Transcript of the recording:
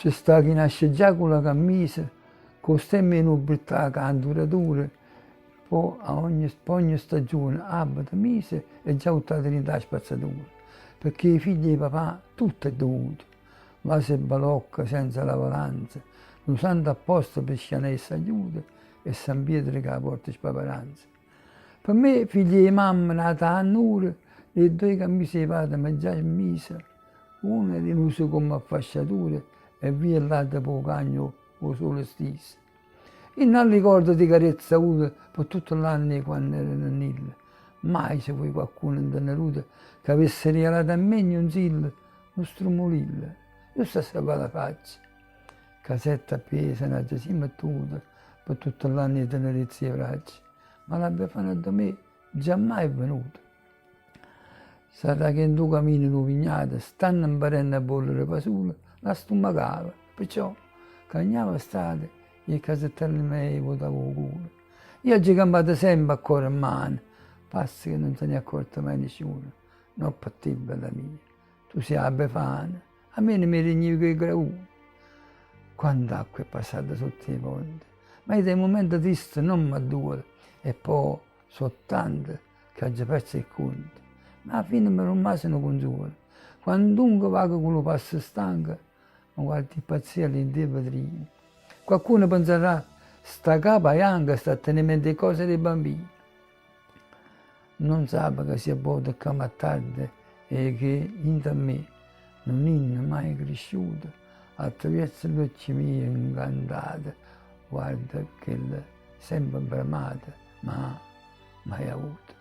C'è sta chi nasce già con la camisa, con stemma in nobiltà, canturature, poi per ogni stagione abita mise e già tutta la Trinità spazzatura. Perché i figli di papà tutto è dovuto. Vasi e balocca senza lavoranza, usando apposta per scianessa aiuto e San Pietro che la porta spaparanza. Per me, figli di mamma nata a Nure, le due camicie di padre ma già in misa, una in uso come fasciature e via l'altra per cagno o sole stesse. E non ricordo di carezza avuta per tutto l'anno quando ero nel mai se poi qualcuno in teneruta che avesse regalato a me un zillo, un strumolillo, io sto a salvare la faccia. Casetta appesa, una già si mettuta per tutto l'anno di tenerezza e braccia, ma la Befana da me già mai è venuta. Sarà che in due cammini in vignato stanno imparando a bollere pasule, la stomacava, perciò cagnava estate e casettelli miei votavo culo. Io ho cambiato sempre a cuore in mano, passi che non se ne è accorto mai nessuno, non per te, bella mia, tu sei la Befana, a me ne mi regni che graù. Quanta acqua è passata sotto i ponti, ma dei momenti tristi non mi dura, e poi soltanto che ho già perso il conto. Ma alla fine mi rimase una consola. Quandunque vago con lo passo stanco, mi guardi impazzire all'intero vetrino. Qualcuno penserà, sta capa è anche sta a tenere mente le cose dei bambini. Non sa che sia buono come a tardi e che in me non è mai cresciuto. Attraverso gli occhi miei incantati, guarda che sempre bramata, ma mai avuto.